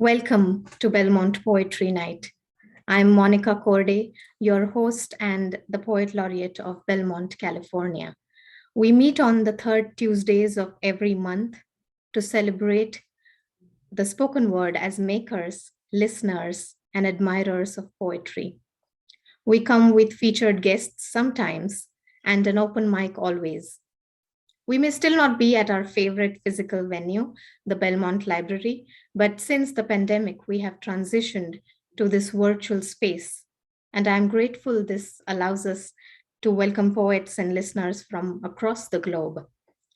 Welcome to Belmont Poetry Night. I'm Monica Korde, your host and the Poet Laureate of Belmont, California. We meet on the third Tuesdays of every month to celebrate the spoken word as makers, listeners, and admirers of poetry. We come with featured guests sometimes and an open mic always. We may still not be at our favorite physical venue, the Belmont Library, but since the pandemic, we have transitioned to this virtual space. And I'm grateful this allows us to welcome poets and listeners from across the globe.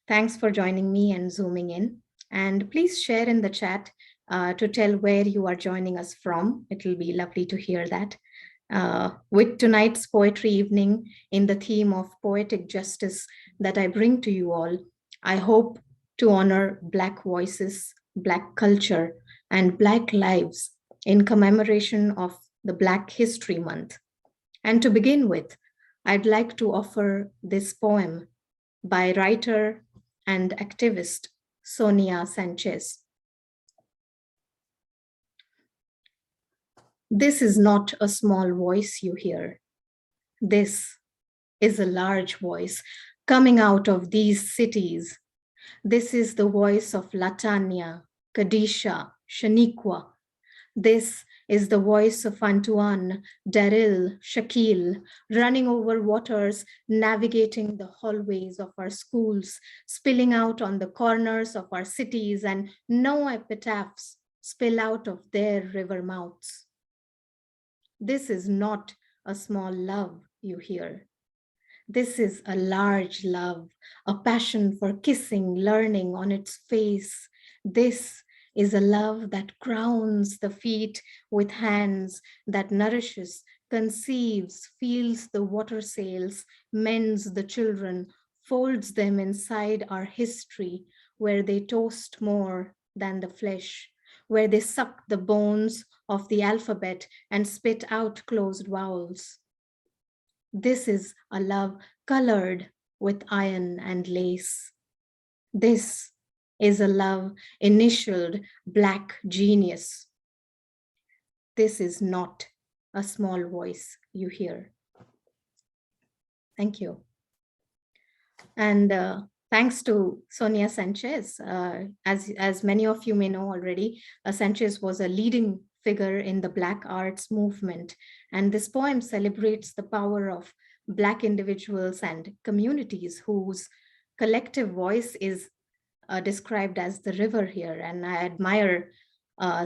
Thanks for joining me and zooming in. And please share in the chat to tell where you are joining us from. It will be lovely to hear that. With tonight's poetry evening in the theme of poetic justice that I bring to you all, I hope to honor Black voices, Black culture, and Black lives in commemoration of the Black History Month. And to begin with, I'd like to offer this poem by writer and activist Sonia Sanchez. This is not a small voice you hear. This is a large voice coming out of these cities. This is the voice of Latanya, Kadisha, Shaniqua. This is the voice of Antoine, Daryl, Shaquille, running over waters, navigating the hallways of our schools, spilling out on the corners of our cities, and no epitaphs spill out of their river mouths. This is not a small love you hear. This is a large love, a passion for kissing, learning on its face. This is a love that crowns the feet with hands, that nourishes, conceives, feels the water sails, mends the children, folds them inside our history, where they toast more than the flesh, where they suck the bones of the alphabet and spit out closed vowels. This is a love colored with iron and lace. This is a love initialed Black genius. This is not a small voice you hear. Thank you. And thanks to Sonia Sanchez. As many of you may know already, Sanchez was a leading figure in the Black arts movement. And this poem celebrates the power of Black individuals and communities whose collective voice is described as the river here. And I admire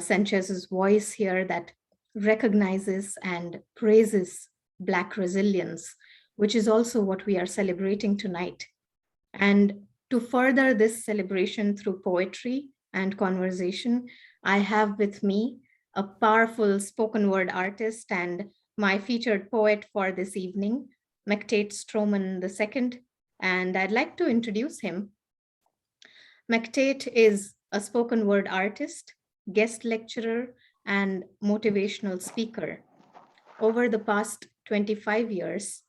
Sanchez's voice here that recognizes and praises Black resilience, which is also what we are celebrating tonight. And to further this celebration through poetry and conversation, I have with me a powerful spoken word artist and my featured poet for this evening, McTate Stroman II, and I'd like to introduce him. McTate is a spoken word artist, guest lecturer, and motivational speaker. Over the past 25 years,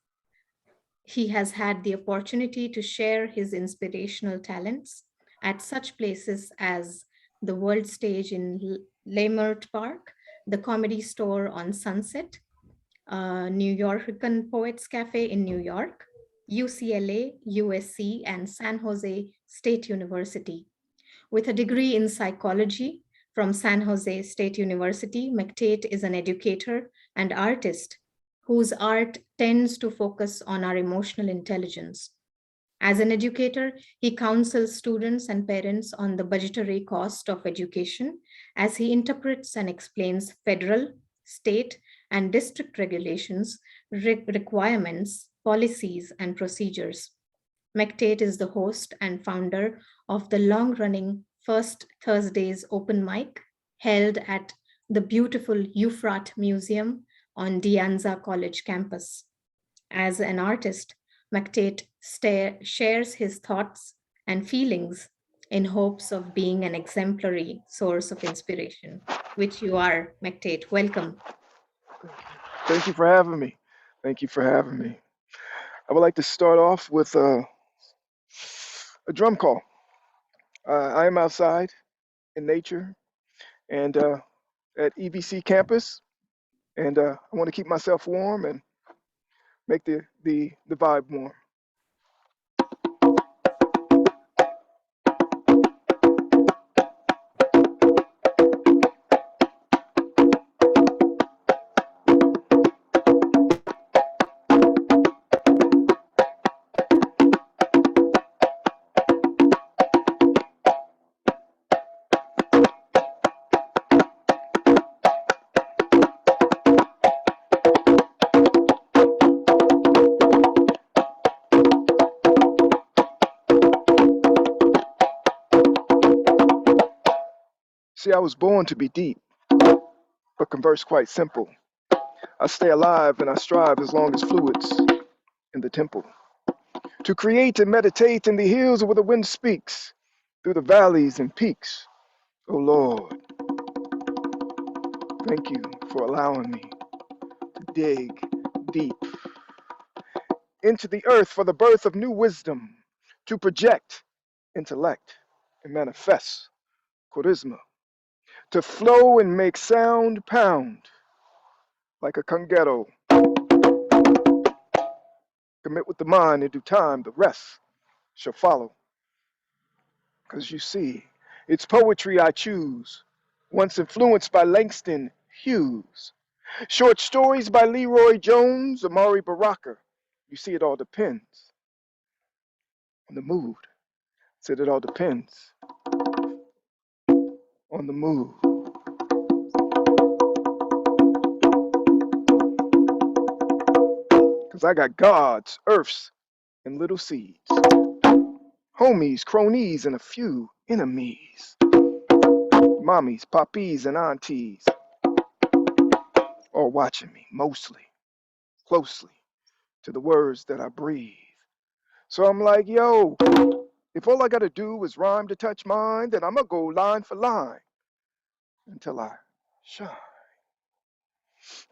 he has had the opportunity to share his inspirational talents at such places as the World Stage in Leimert Park, the Comedy Store on Sunset, New Yorkan Poets Cafe in New York, UCLA, USC, and San Jose State University. With a degree in psychology from San Jose State University, McTate is an educator and artist whose art tends to focus on our emotional intelligence. As an educator, he counsels students and parents on the budgetary cost of education as he interprets and explains federal, state, and district regulations, requirements, policies, and procedures. McTate is the host and founder of the long-running First Thursdays open mic held at the beautiful Euphrat Museum on De Anza College campus. As an artist, McTate shares his thoughts and feelings in hopes of being an exemplary source of inspiration, which you are, McTate. Welcome. Thank you for having me. Thank you for having me. I would like to start off with a drum call. I am outside in nature, and at EVC campus, and I want to keep myself warm and make the vibe warm. See, I was born to be deep, but converse quite simple. I stay alive and I strive as long as fluids in the temple. To create and meditate in the hills where the wind speaks, through the valleys and peaks. Oh Lord, thank you for allowing me to dig deep into the earth for the birth of new wisdom, to project intellect and manifest charisma, to flow and make sound pound like a conguero. Commit with the mind in due time, the rest shall follow. Because you see, it's poetry I choose, once influenced by Langston Hughes. Short stories by Leroy Jones, Amari Baraka. You see, it all depends on the mood. Said it all depends on the mood. Because I got gods, earths, and little seeds. Homies, cronies, and a few enemies. Mommies, poppies, and aunties. All watching me, mostly, closely, to the words that I breathe. So I'm like, yo, if all I gotta do is rhyme to touch mine, then I'ma go line for line until I shine.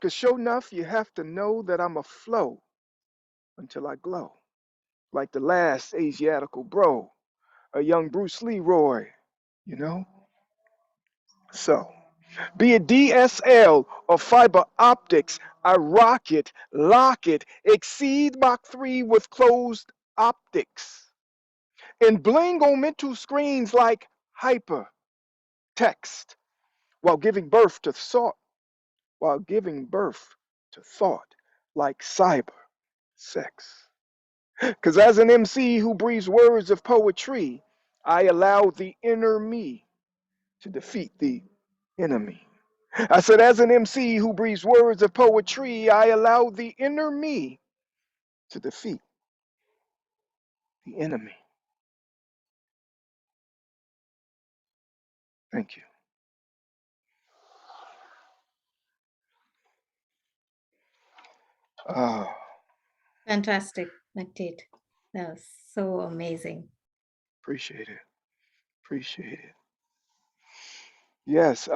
Cause sure enough, you have to know that I'm a flow until I glow. Like the last Asiatical bro, a young Bruce Leroy, you know? So, be it DSL or fiber optics, I rock it, lock it, exceed Mach 3 with closed optics. And bling on mental screens like hyper text while giving birth to thought, like cyber sex. Because as an MC who breathes words of poetry, I allow the inner me to defeat the enemy. I said, as an MC who breathes words of poetry, I allow the inner me to defeat the enemy. Thank you. Oh, Fantastic, McTate. That was so amazing. appreciate it. Appreciate it. Yes.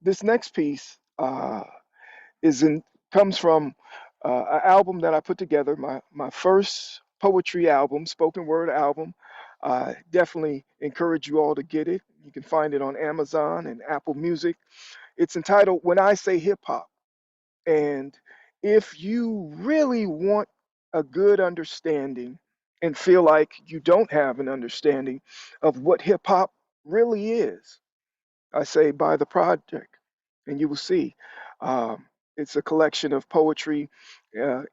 This next piece comes from an album that I put together, my first poetry album, spoken word album. I definitely encourage you all to get it. You can find it on Amazon and Apple Music. It's entitled When I Say Hip Hop. And if you really want a good understanding and feel like you don't have an understanding of what hip hop really is, I say buy the project and you will see. It's a collection of poetry,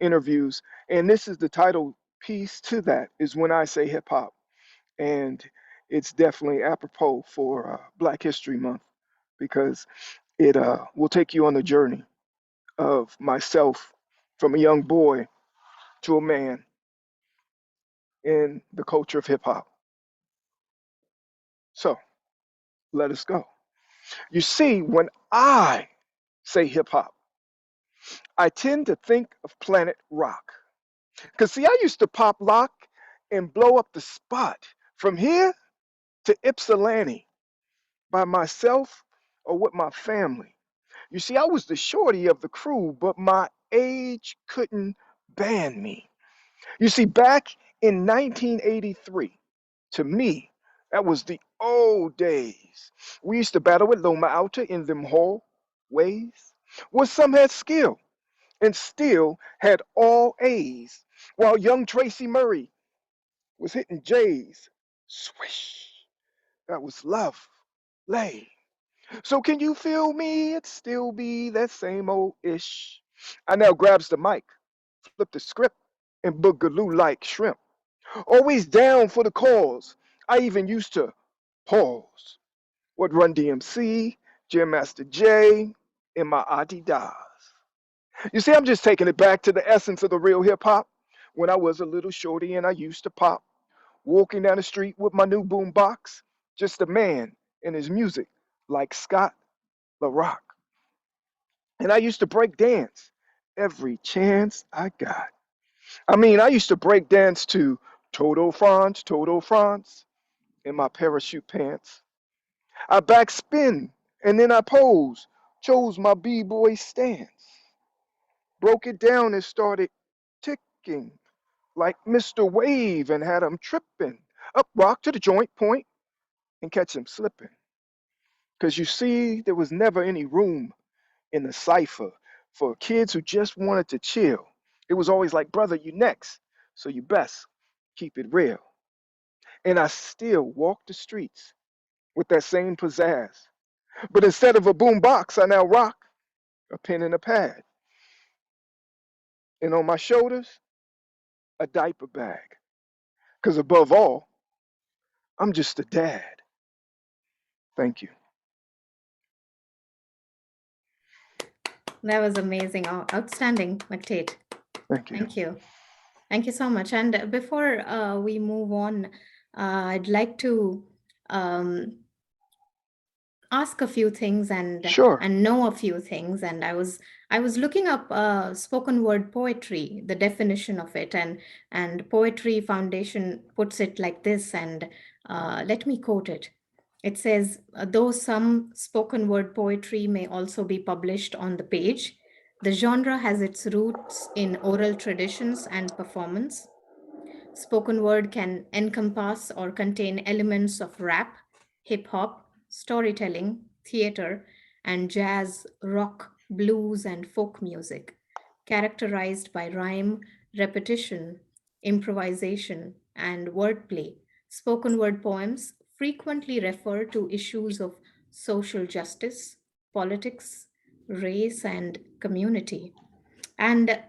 interviews, and this is the title piece to that is When I Say Hip Hop. And it's definitely apropos for Black History Month because it will take you on the journey of myself from a young boy to a man in the culture of hip hop. So let us go. You see, when I say hip hop, I tend to think of Planet Rock. Because, see, I used to pop lock and blow up the spot from here to Ypsilanti by myself or with my family. You see, I was the shorty of the crew, but my age couldn't ban me. You see, back in 1983, to me, that was the old days. We used to battle with Loma Alta in them hallways. ways? Well, some had skill and still had all A's, while young Tracy Murray was hitting J's. Swish. That was love. Lay. So can you feel me? It still be that same old ish. I now grabs the mic, flip the script, and boogaloo like shrimp. Always down for the cause. I even used to pause. What Run DMC, Jam Master Jay, and my Adidas. You see, I'm just taking it back to the essence of the real hip hop. When I was a little shorty and I used to pop, walking down the street with my new boom box, just a man and his music, like Scott LaRock. And I used to break dance every chance I got. I mean, I used to break dance to Toto France in my parachute pants. I backspin and then I pose, chose my b-boy stance, broke it down and started ticking like Mr. Wave and had him tripping up rock to the joint point and catch him slipping. Because you see, there was never any room in the cipher for kids who just wanted to chill. It was always like, brother, you next, so you best keep it real. And I still walk the streets with that same pizzazz. But instead of a boom box, I now rock a pen and a pad. And on my shoulders, a diaper bag. Because above all, I'm just a dad. Thank you. That was amazing. Outstanding, McTate. Thank you. Thank you. Thank you so much. And before we move on, I'd like to um, ask a few things Sure. and know a few things. And I was looking up spoken word poetry, the definition of it, and Poetry Foundation puts it like this. And let me quote it. It says, though some spoken word poetry may also be published on the page, the genre has its roots in oral traditions and performance. Spoken word can encompass or contain elements of rap, hip hop, storytelling, theater, and jazz, rock, blues, and folk music, characterized by rhyme, repetition, improvisation, and wordplay. Spoken word poems frequently refer to issues of social justice, politics, race, and community. And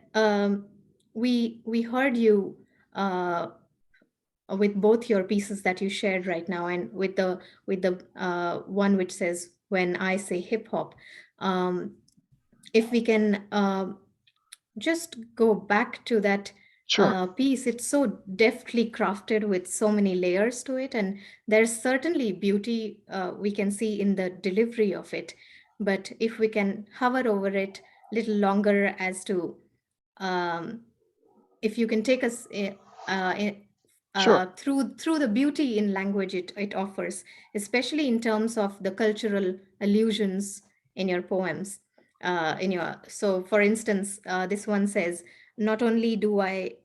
we heard you uh, with both your pieces that you shared right now, and with the one which says when I say hip hop. Um, if we can just go back to that Sure. piece, it's so deftly crafted with so many layers to it, and there's certainly beauty we can see in the delivery of it. But if we can hover over it a little longer as to um, if you can take us Sure. through the beauty in language it offers, especially in terms of the cultural allusions in your poems. So, for instance, this one says, "Not only do I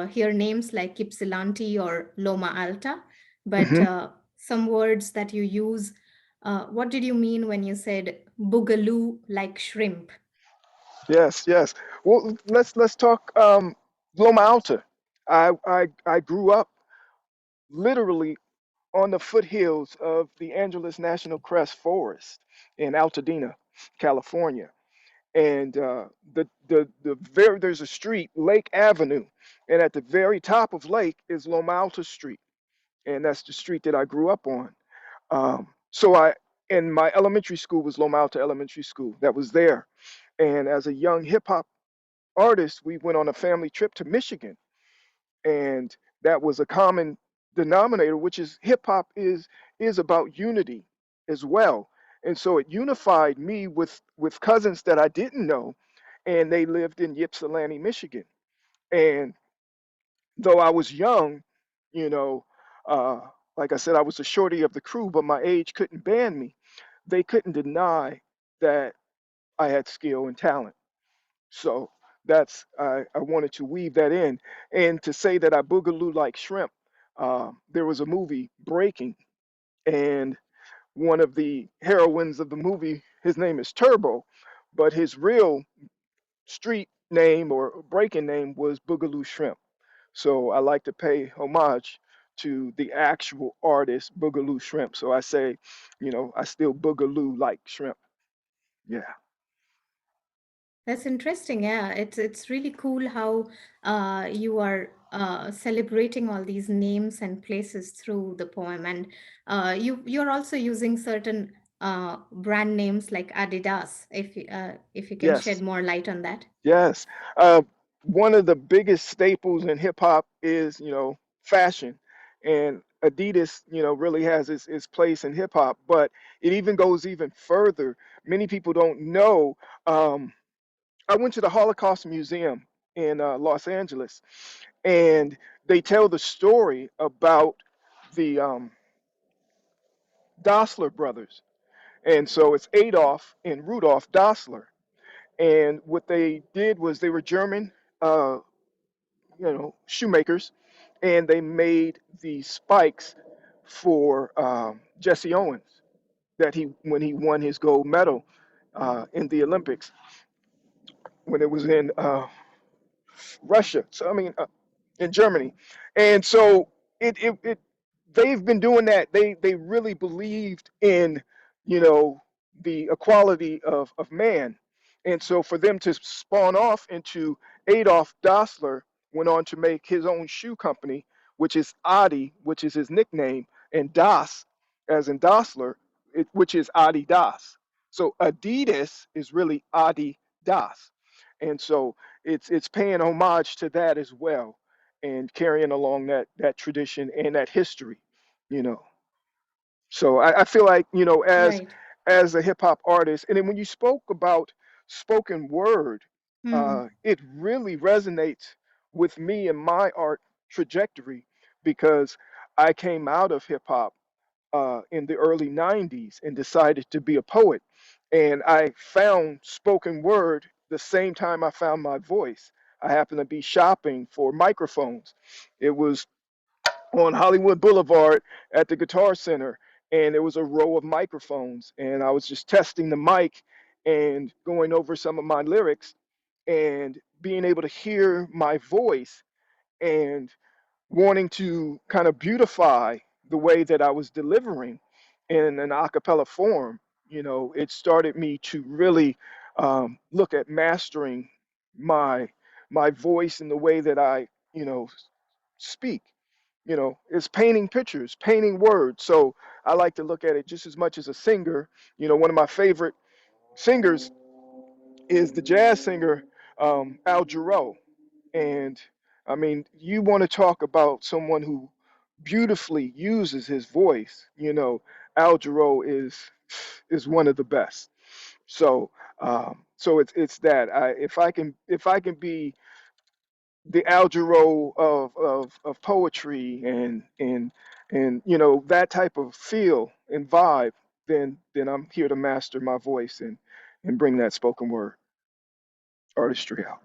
hear names like Ypsilanti or Loma Alta, but Hmm. some words that you use. What did you mean when you said boogaloo like shrimp?" Yes, yes. Well, let's talk Loma Alta. I grew up literally on the foothills of the Angeles National Crest Forest in Altadena, California. And there's a street, Lake Avenue, and at the very top of Lake is Loma Alta Street, and that's the street that I grew up on. So I and my elementary school was Loma Alta Elementary School. That was there. And as a young hip hop artist, we went on a family trip to Michigan, and that was a common denominator, which is hip hop is about unity as well. And so it unified me with cousins that I didn't know, and they lived in Ypsilanti, Michigan. And though I was young, you know, uh, like I said, I was the shorty of the crew, but my age couldn't ban me. They couldn't deny that I had skill and talent. So I wanted to weave that in, and to say that I boogaloo like shrimp. There was a movie Breaking, and one of the heroines of the movie. His name is Turbo, but his real street name or breaking name was Boogaloo Shrimp. So I like to pay homage to the actual artist, Boogaloo Shrimp. So I say, I still Boogaloo like shrimp. Yeah. That's interesting. Yeah, it's really cool how you are celebrating all these names and places through the poem, and you're also using certain brand names like Adidas. If you can shed Yes. more light on that. Yes. Uh, One of the biggest staples in hip hop is, fashion. And Adidas, really has its place in hip hop, but it even goes even further. Many people don't know. Um, I went to the Holocaust Museum in Los Angeles, and they tell the story about the Dassler brothers. And so it's Adolf and Rudolf Dassler. And what they did was they were German, uh, shoemakers, and they made the spikes for Jesse Owens that he when he won his gold medal in the Olympics when it was in Russia. So I mean, in Germany, and so it they've been doing that. They really believed in you know the equality of man, and so for them to spawn off into Adolf Dassler went on to make his own shoe company, which is Adi, which is his nickname, and Das, as in Dassler, which is Adi Das. So Adidas is really Adi Das, and so it's paying homage to that as well and carrying along that tradition and that history, you know. So I feel like, Right. as a hip hop artist, and then when you spoke about spoken word, Hmm. it really resonates with me and my art trajectory because I came out of hip hop in the early 90s and decided to be a poet. And I found spoken word the same time I found my voice. I happened to be shopping for microphones. It was on Hollywood Boulevard at the Guitar Center, and it was a row of microphones. And I was just testing the mic and going over some of my lyrics and being able to hear my voice and wanting to kind of beautify the way that I was delivering in an a cappella form. It started me to really look at mastering my my voice and the way that I, speak. It's painting pictures, painting words. So I like to look at it just as much as a singer. One of my favorite singers is the jazz singer Al Jarreau. And I mean, you want to talk about someone who beautifully uses his voice. Al Jarreau is one of the best. So so it's that. If I can be the Al Jarreau of poetry and that type of feel and vibe, then I'm here to master my voice and bring that spoken word artistry out.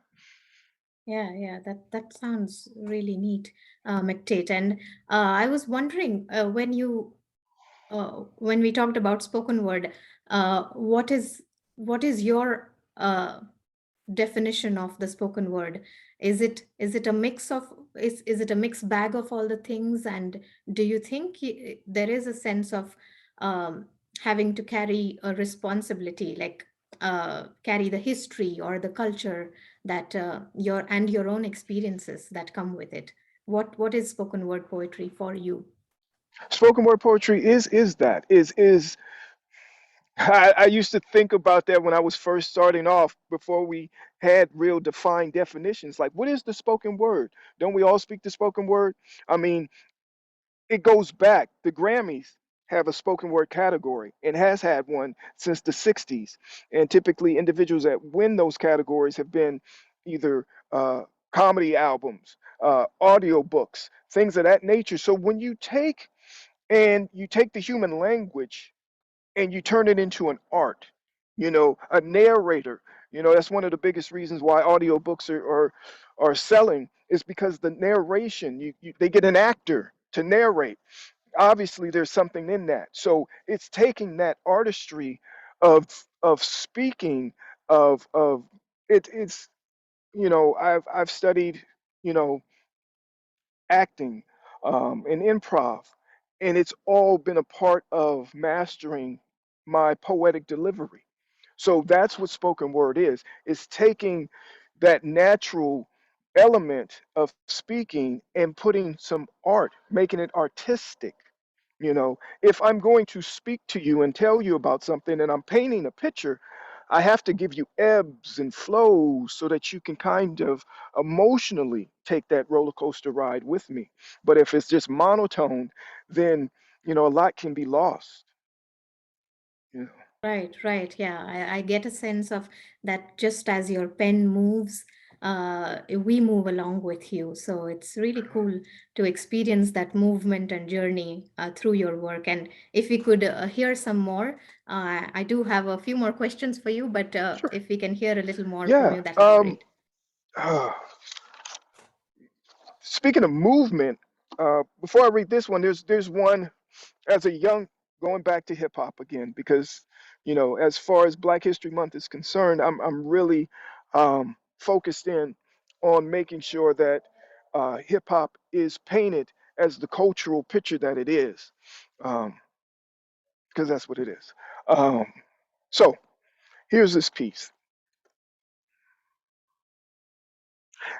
Yeah, yeah, that sounds really neat, McTate. And I was wondering when we talked about spoken word, what is your definition of the spoken word? Is it a mix of is it a mixed bag of all the things? And do you think there is a sense of um, having to carry a responsibility, like carry the history or the culture that your own experiences that come with it? What is spoken word poetry for you? Spoken word poetry is I used to think about that when I was first starting off before we had real defined definitions. Like, what is the spoken word? Don't we all speak the spoken word? I mean, it goes back. The Grammys have a spoken word category and has had one since the 60s. And typically, individuals that win those categories have been either comedy albums, audio books, things of that nature. So when you take the human language and you turn it into an art, a narrator. That's one of the biggest reasons why audiobooks are selling is because the narration, they get an actor to narrate. obviously there's something in that. So it's taking that artistry of speaking, of it's, you know, I've studied, you know, acting, and improv, and it's all been a part of mastering my poetic delivery. So that's what spoken word is taking that natural element of speaking and putting some art, making it artistic. You know, if I'm going to speak to you and tell you about something and I'm painting a picture, I have to give you ebbs and flows so that you can kind of emotionally take that roller coaster ride with me. But if it's just monotone, then, you know, a lot can be lost. You know. Right, right. Yeah, I get a sense of that just as your pen moves, we move along with you. So it's really cool to experience that movement and journey through your work. And if we could hear some more, I do have a few more questions for you, but Sure. if we can hear a little more from Yeah. you, that'll be great. Uh, Speaking of movement, before I read this one, there's one as a young, going back to hip hop again, because, you know, as far as Black History Month is concerned, I'm really focused in on making sure that hip hop is painted as the cultural picture that it is, because that's what it is. Um, so here's this piece: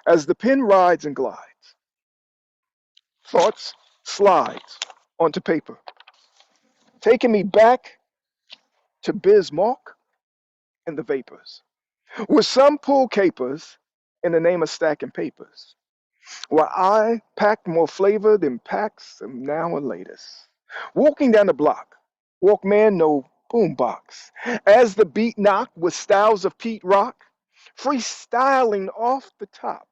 as the pen rides and glides, thoughts slides onto paper, taking me back to Bismarck and the vapors, with some pull capers in the name of stacking papers, while I packed more flavor than packs of now and latest. Walking down the block, Walkman no boombox, as the beat knocked with styles of Pete Rock, freestyling off the top,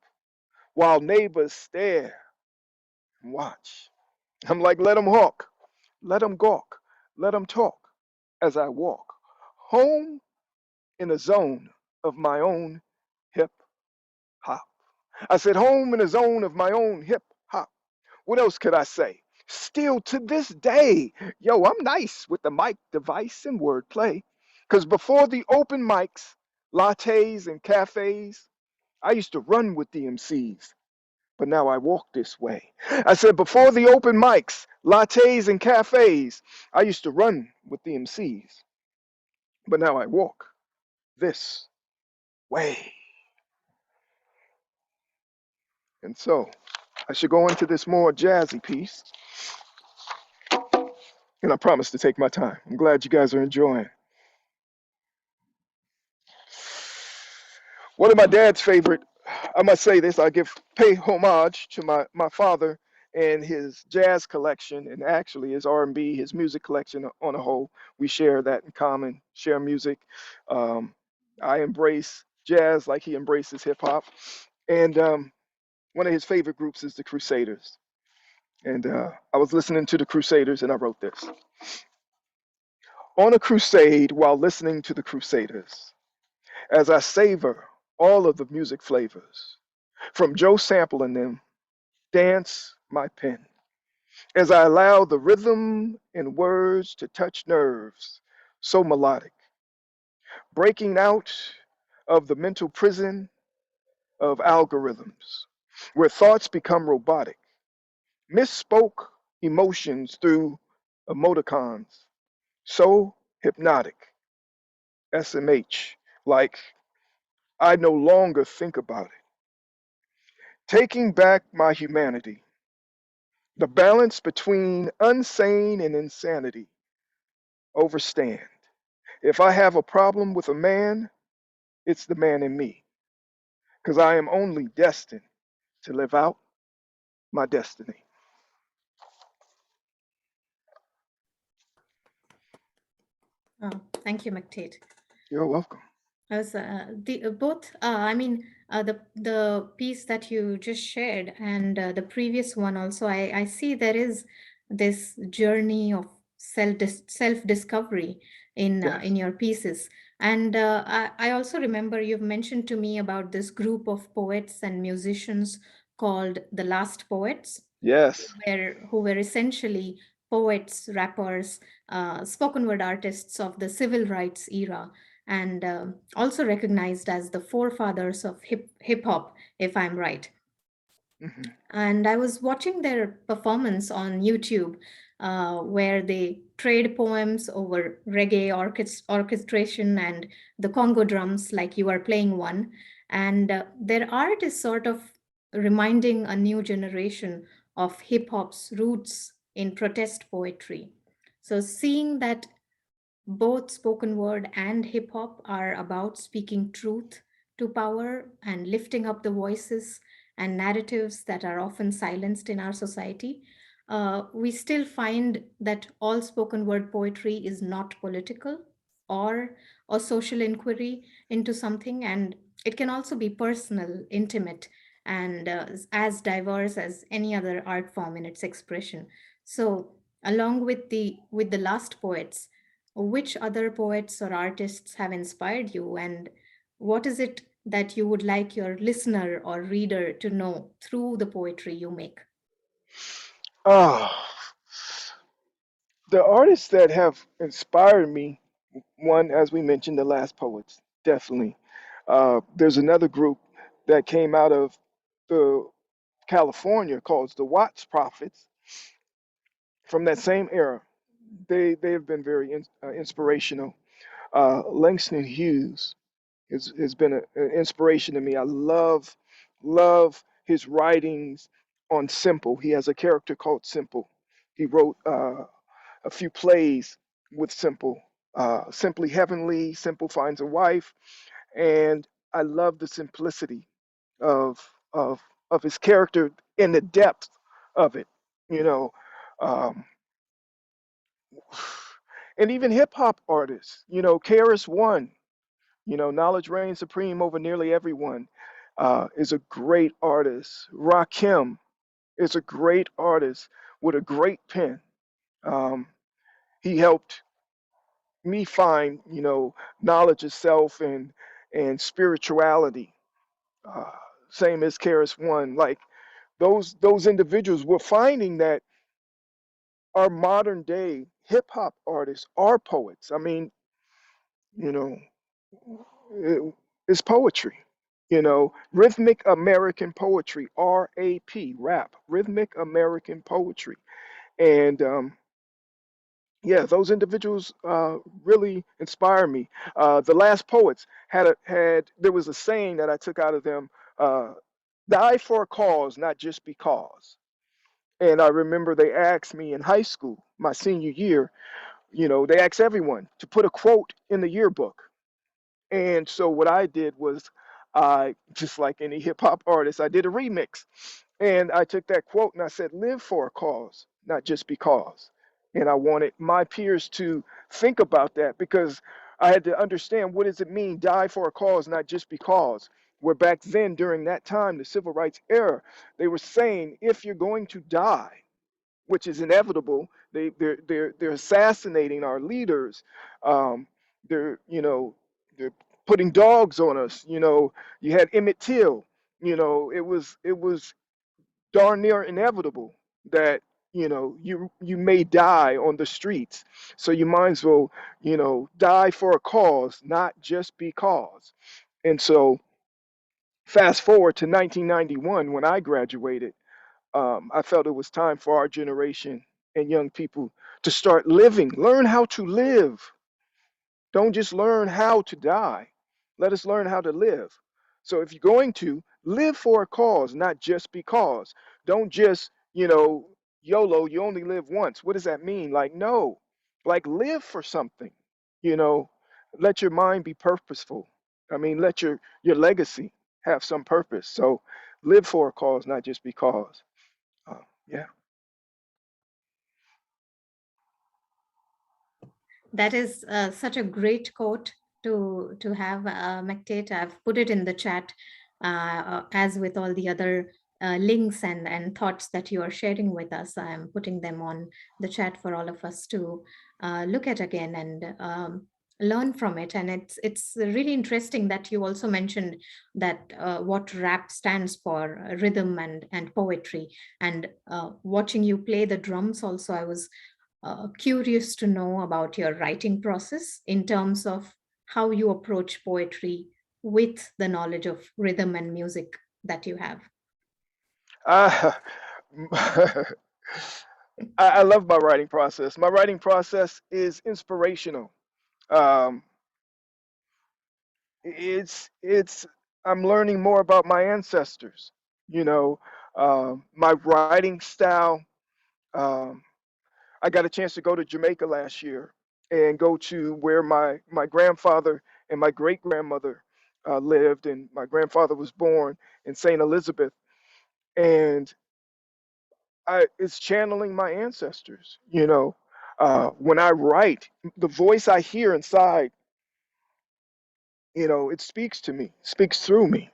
while neighbors stare and watch. I'm like, let 'em hawk, let 'em gawk, let 'em talk as I walk home in a zone of my own hip hop. I said, home in a zone of my own hip hop. What else could I say? Still to this day, yo, I'm nice with the mic device and wordplay. Because before the open mics, lattes, and cafes, I used to run with the MCs, but now I walk this way. I said, before the open mics, lattes, and cafes, I used to run with the MCs, but now I walk this way. And so I should go into this more jazzy piece, and I promise to take my time. I'm glad you guys are enjoying. One of my dad's favorite, I must say this, I pay homage to my father and his jazz collection, and actually his R&B, his music collection on a whole. We share that in common, share music. Um, I embrace jazz like he embraces hip hop. And one of his favorite groups is the Crusaders. And I was listening to the Crusaders and I wrote this. On a crusade while listening to the Crusaders, as I savor all of the music flavors, from Joe Sample and them, dance my pen, as I allow the rhythm and words to touch nerves so melodic, breaking out of the mental prison of algorithms, where thoughts become robotic, misspoke emotions through emoticons, so hypnotic, SMH, like I no longer think about it. Taking back my humanity, the balance between unsane and insanity, overstand. If I have a problem with a man, it's the man in me, because I am only destined to live out my destiny. Oh, thank you, McTate. You're welcome. As the both, I mean, the piece that you just shared and the previous one also, I see there is this journey of self discovery Yes. in your pieces, and I also remember you've mentioned to me about this group of poets and musicians called the Last Poets, Yes. who were essentially poets, rappers, spoken word artists of the civil rights era, and also recognized as the forefathers of hip hop, if I'm right. Hmm. And I was watching their performance on YouTube, where they trade poems over reggae orchestration and the Congo drums, like you are playing one. And their art is sort of reminding a new generation of hip hop's roots in protest poetry. So, seeing that both spoken word and hip hop are about speaking truth to power and lifting up the voices and narratives that are often silenced in our society. We still find that all spoken word poetry is not political or a social inquiry into something, and it can also be personal, intimate, and as diverse as any other art form in its expression. So, along with the last poets, which other poets or artists have inspired you, and what is it that you would like your listener or reader to know through the poetry you make? Oh, the artists that have inspired me, one, as we mentioned, the last poets, definitely. There's another group that came out of the California called the Watts Prophets from that same era. They have been very inspirational. Langston Hughes has been an inspiration to me. I love his writings on Simple. He has a character called Simple. He wrote a few plays with Simple. Simply Heavenly, Simple Finds a Wife, and I love the simplicity of of of his character and the depth of it. You know, um, and even hip hop artists. KRS One. Knowledge reigns supreme over nearly everyone. Is a great artist. Rakim is a great artist with a great pen. Um, he helped me find, knowledge itself and spirituality. Uh, Same as Karis One. Like those individuals, we're finding that our modern day hip hop artists are poets. I mean, you know, it- it's poetry. Rhythmic American poetry, RAP, rap, rhythmic American poetry, and yeah, those individuals really inspire me. The last poets there was a saying that I took out of them: uh, "Die for a cause, not just because." And I remember they asked me in high school, my senior year. They asked everyone to put a quote in the yearbook. And so what I did was, I just like any hip hop artist, I did a remix, and I took that quote and I said, "Live for a cause, not just because." And I wanted my peers to think about that because I had to understand, what does it mean, die for a cause, not just because. Where back then, during that time, the civil rights era, they were saying, if you're going to die, which is inevitable. They're assassinating our leaders. Um, they're putting dogs on us. You had Emmett Till. It was darn near inevitable that you may die on the streets. So you might as well die for a cause, not just because. And so fast forward to 1991 when I graduated. I felt it was time for our generation and young people to start living, learn how to live. Don't just learn how to die. Let us learn how to live. So if you're going to live for a cause, not just because, don't just, YOLO, you only live once. What does that mean? Like, no, like live for something, you know, let your mind be purposeful. I mean, let your legacy have some purpose. So live for a cause, not just because. Uh, yeah. That is such a great quote to have, McTate. I've put it in the chat, as with all the other links and thoughts that you are sharing with us. I'm putting them on the chat for all of us to look at again and learn from it. And it's really interesting that you also mentioned that what rap stands for, rhythm and poetry. And watching you play the drums, also, I was curious to know about your writing process in terms of how you approach poetry with the knowledge of rhythm and music that you have. Uh, I love my writing process. My writing process is inspirational. Um, it's I'm learning more about my ancestors. You know, my writing style. Um, I got a chance to go to Jamaica last year and go to where my grandfather and my great grandmother lived, and my grandfather was born in Saint Elizabeth, and it's channeling my ancestors. When I write, the voice I hear inside, it speaks to me, speaks through me.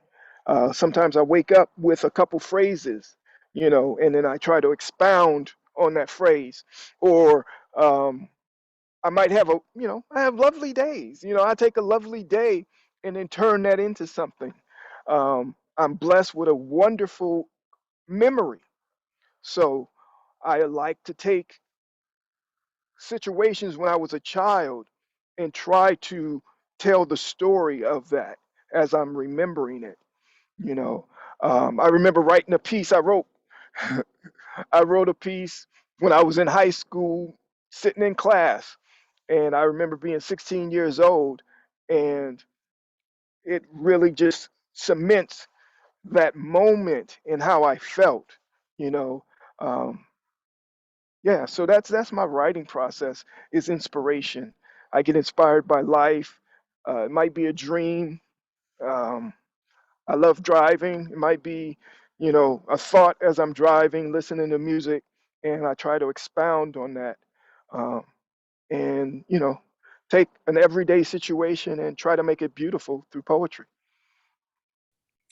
Sometimes I wake up with a couple phrases, and then I try to expound on that phrase. Or I might have I have lovely days. I take a lovely day and then turn that into something. I'm blessed with a wonderful memory. So I like to take situations when I was a child and try to tell the story of that as I'm remembering it. You know, I remember writing a piece I wrote. I wrote a piece when I was in high school, sitting in class, and I remember being 16 years old, and it really just cements that moment and how I felt. You know, um, Yeah, so that's my writing process is inspiration. I get inspired by life. It might be a dream. Um, I love driving. It might be, a thought as I'm driving, listening to music, and I try to expound on that. Um, and, take an everyday situation and try to make it beautiful through poetry.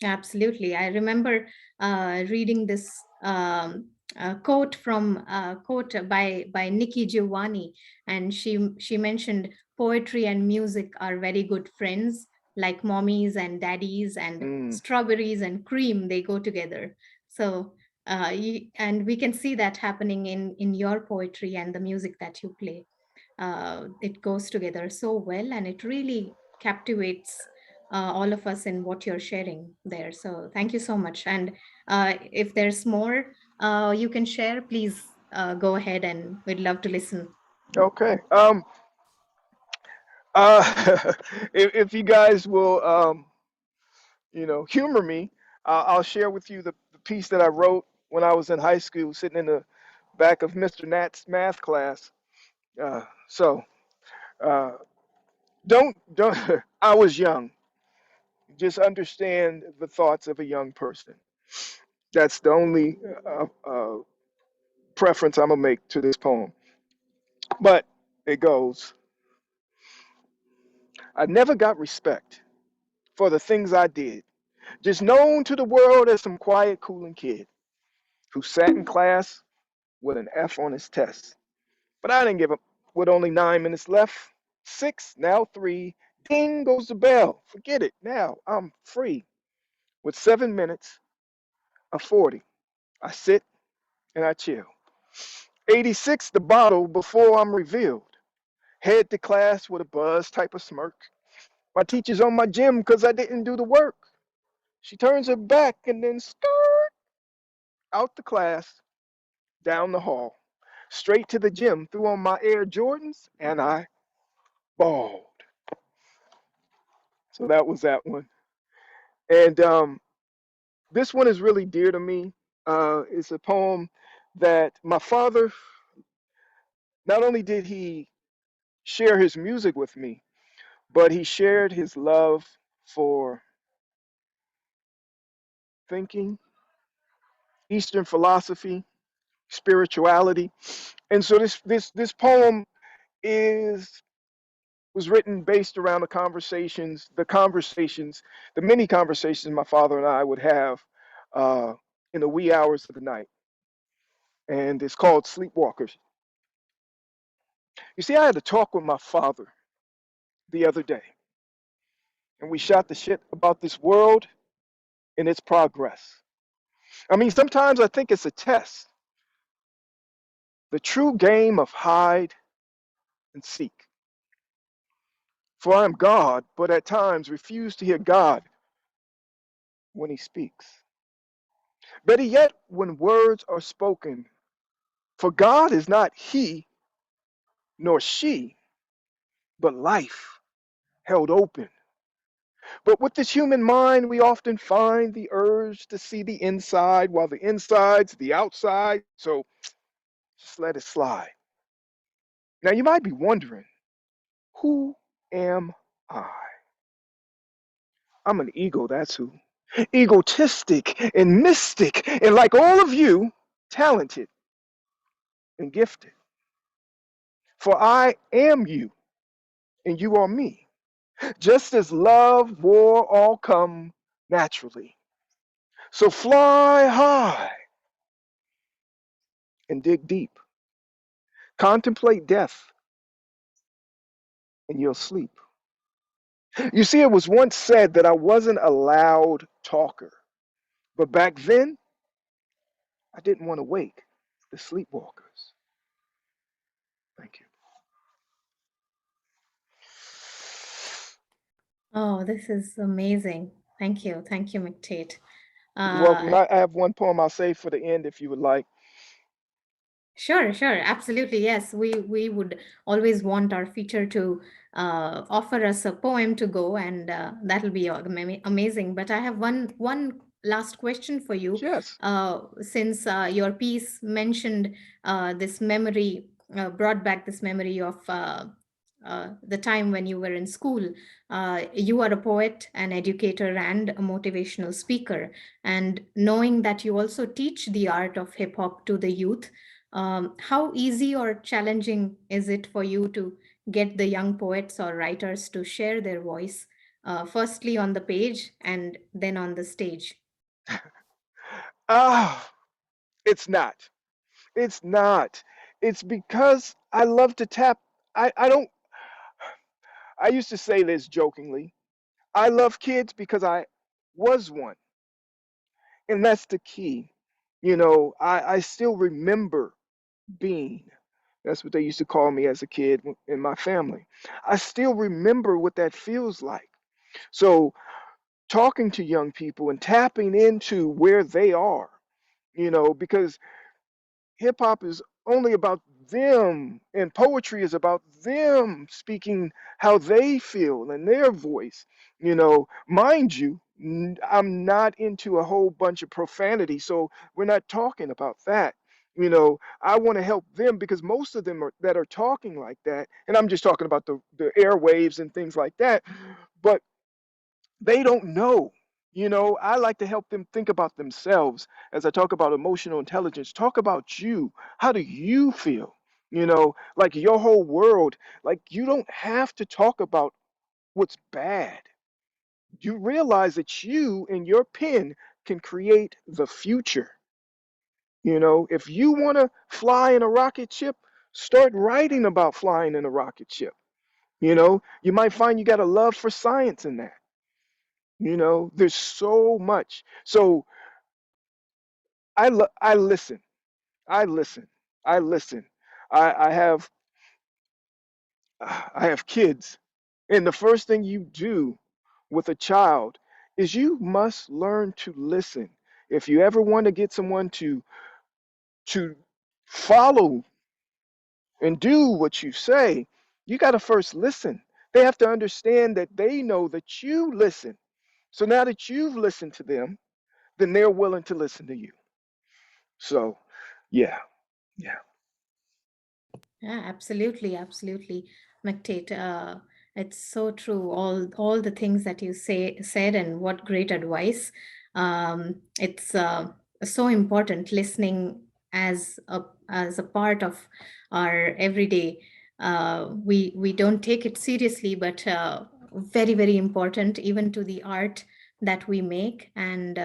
Absolutely. I remember reading this quote by Nikki Giovanni, and she mentioned poetry and music are very good friends, like mommies and daddies, and Mm, strawberries and cream. They go together. So, and we can see that happening in your poetry and the music that you play. It goes together so well, and it really captivates all of us in what you're sharing there. So thank you so much. And if there's more you can share, please go ahead, and we'd love to listen. okay. If you guys will, humor me. I'll share with you the piece that I wrote when I was in high school, sitting in the back of Mr. Nat's math class. So uh, don't. I was young. Just understand the thoughts of a young person. That's the only preference I'm gonna make to this poem. But it goes. I never got respect for the things I did. Just known to the world as some quiet, cooling kid who sat in class with an F on his test. But I didn't give up. With only 9 minutes left, six, now three, ding goes the bell. Forget it. Now I'm free. With 7 minutes of 40, I sit and I chill. 86 the bottle before I'm revealed. Head to class with a buzz type of smirk. My teacher's on my gym because I didn't do the work. She turns her back and then skirt out the class, down the hall, straight to the gym, threw on my Air Jordans, and I bawled. So that was that one. And this one is really dear to me. It's a poem that my father, not only did he share his music with me, but he shared his love for thinking, Eastern philosophy, spirituality. And so this poem is was written based around the many conversations my father and I would have uh, in the wee hours of the night. And it's called Sleepwalkers. You see, I had a talk with my father the other day, and we shot the shit about this world and its progress. I mean, sometimes I think it's a test the true game of hide and seek. For I am God, but at times refuse to hear God when he speaks. Better yet, when words are spoken, for God is not he nor she, but life held open. But with this human mind, we often find the urge to see the inside, while the inside's the outside. So just let it slide. Now, you might be wondering, who am I? I'm an ego, that's who. Egotistic and mystic, and like all of you, talented and gifted. For I am you, and you are me. Just as love, war all come naturally. So fly high and dig deep. Contemplate death, and you'll sleep. You see, it was once said that I wasn't a loud talker, but back then, I didn't want to wake the sleepwalkers. Thank you. Oh, this is amazing. Thank you. Thank you, McTate. You're welcome. Uh, I have one poem I'll save for the end if you would like. Sure, sure, absolutely. Yes, we would always want our feature to offer us a poem to go, and that'll be amazing. But I have one last question for you, Yes. since your piece mentioned this memory, brought back this memory of the time when you were in school. You are a poet, an educator, and a motivational speaker. And knowing that you also teach the art of hip hop to the youth, how easy or challenging is it for you to get the young poets or writers to share their voice, firstly on the page and then on the stage? Ah, it's not. It's not. It's because I love to tap. I don't, I used to say this jokingly. I love kids because I was one. And that's the key. I still remember being. That's what they used to call me as a kid in my family. I still remember what that feels like. So, talking to young people and tapping into where they are, because hip hop is only about them, and poetry is about them speaking how they feel and their voice. Mind you, I'm not into a whole bunch of profanity, so we're not talking about that. I want to help them because most of them that are talking like that, and I'm just talking about the airwaves and things like that, but they don't know. I like to help them think about themselves. As I talk about emotional intelligence, talk about you. How do you feel? Like your whole world. Like, you don't have to talk about what's bad. You realize that you and your pen can create the future. If you want to fly in a rocket ship, start writing about flying in a rocket ship. You might find you got a love for science in that. There's so much. So I listen. I listen. I listen. I have I have kids, and the first thing you do with a child is you must learn to listen. If you ever want to get someone to follow and do what you say, you got to first listen. They have to understand that they know that you listen. So now that you've listened to them, then they're willing to listen to you. So, yeah, yeah. Yeah, absolutely, absolutely, McTate. It's so true. All the things that you said, and what great advice. It's so important listening as a part of our everyday. We don't take it seriously, but very very important, even to the art that we make. And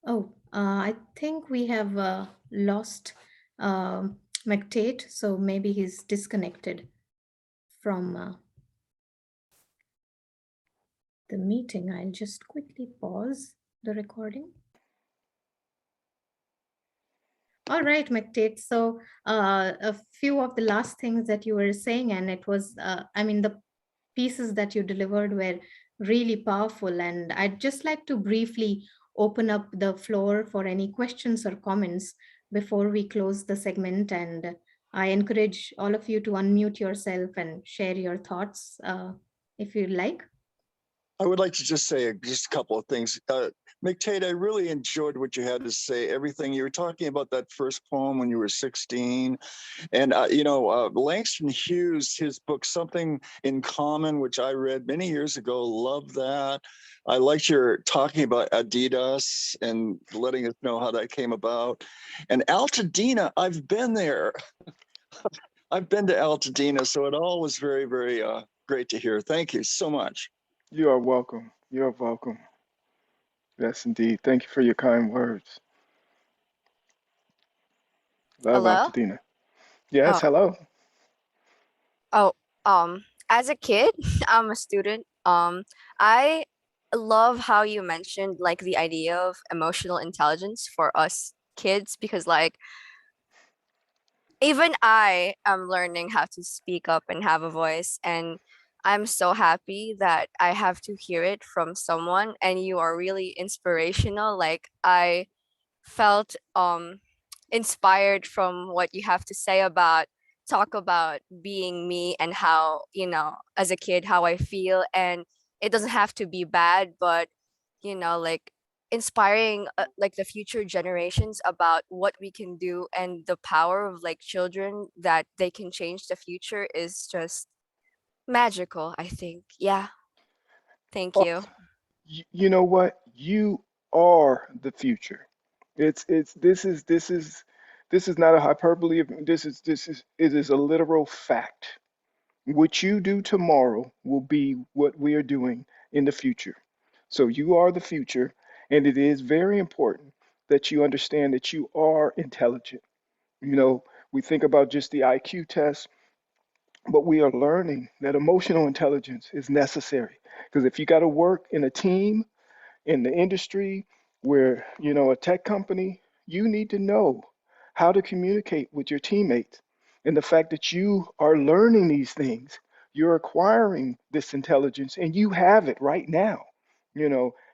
oh, I think we have lost McTate, so maybe he's disconnected from the meeting. I'll just quickly pause the recording. All right, McTate. So, a few of the last things that you were saying, and it was, I mean, the pieces that you delivered were really powerful. And I'd just like to briefly open up the floor for any questions or comments before we close the segment. And I encourage all of you to unmute yourself and share your thoughts if you'd like. I would like to just say just a couple of things. McTate, I really enjoyed what you had to say, everything. You were talking about that first poem when you were 16. And, Langston Hughes, his book, Something in Common, which I read many years ago, love that. I liked your talking about Adidas and letting us know how that came about. And Altadena, I've been there. I've been to Altadena, so it all was very, very great to hear. Thank you so much. You are welcome. You're welcome. Yes, indeed. Thank you for your kind words. Love Hello? Altadena. Yes, Oh, hello. oh, as a kid, I'm a student. I love how you mentioned like the idea of emotional intelligence for us kids because like even I am learning how to speak up and have a voice, and I'm so happy that I have to hear it from someone, and you are really inspirational. Like I felt inspired from what you have to say about talk about being me and how, as a kid how I feel, and it doesn't have to be bad, but like inspiring like the future generations about what we can do, and the power of like children that they can change the future is just magical, I think. Yeah, thank you. Awesome. You know what? You are the future. It's this is not a hyperbole. This is it is a literal fact. What you do tomorrow will be what we are doing in the future. So you are the future, and it is very important that you understand that you are intelligent. You know, we think about just the IQ test, but we are learning that emotional intelligence is necessary. Because if you got to work in a team, in the industry, where, a tech company, you need to know how to communicate with your teammates. And the fact that you are learning these things, you're acquiring this intelligence and you have it right now.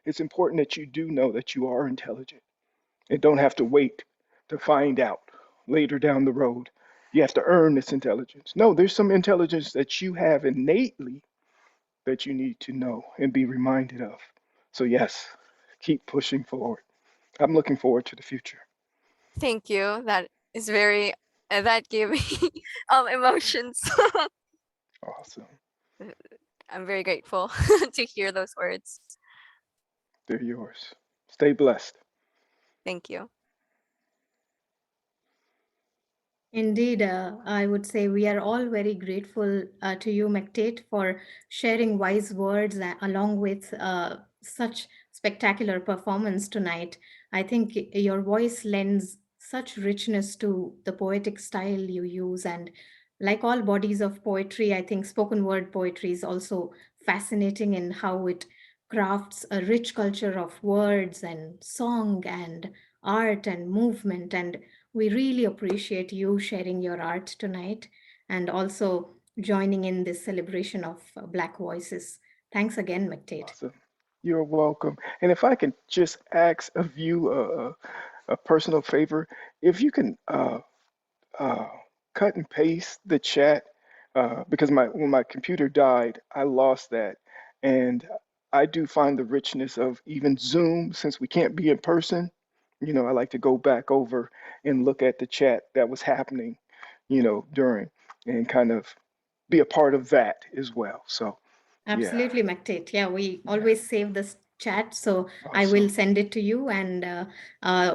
It's important that you do know that you are intelligent and don't have to wait to find out later down the road. You have to earn this intelligence. No, there's some intelligence that you have innately that you need to know and be reminded of. So, yes, keep pushing forward. I'm looking forward to the future. Thank you. That is very that gave me emotions. Awesome. I'm very grateful to hear those words. They're yours. Stay blessed. Thank you. Indeed, I would say we are all very grateful to you, McTate, for sharing wise words along with such spectacular performance tonight. I think your voice lends such richness to the poetic style you use. And like all bodies of poetry, I think spoken word poetry is also fascinating in how it crafts a rich culture of words and song and art and movement. And we really appreciate you sharing your art tonight and also joining in this celebration of Black voices. Thanks again, McTate. Awesome. You're welcome. And if I can just ask of you a personal favor, if you can uh, cut and paste the chat because when my computer died, I lost that, and I do find the richness of even Zoom since we can't be in person. I like to go back over and look at the chat that was happening, during and kind of be a part of that as well. So yeah, Absolutely, McTate. Yeah, we yeah, always save this chat, so I will awesome. send it to you. And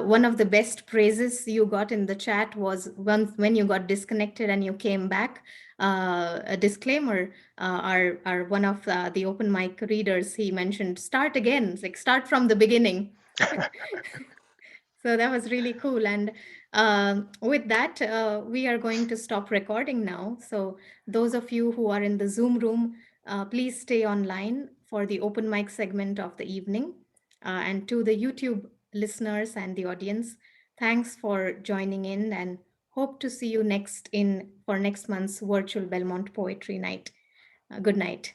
one of the best praises you got in the chat was once when you got disconnected and you came back. A disclaimer: our one of the open mic readers, he mentioned start again, like start from the beginning. So that was really cool. And with that, we are going to stop recording now. So those of you who are in the Zoom room, please stay online for the open mic segment of the evening. And to the YouTube listeners and the audience, Thanks for joining in, and hope to see you for next month's virtual Belmont Poetry Night. Good night.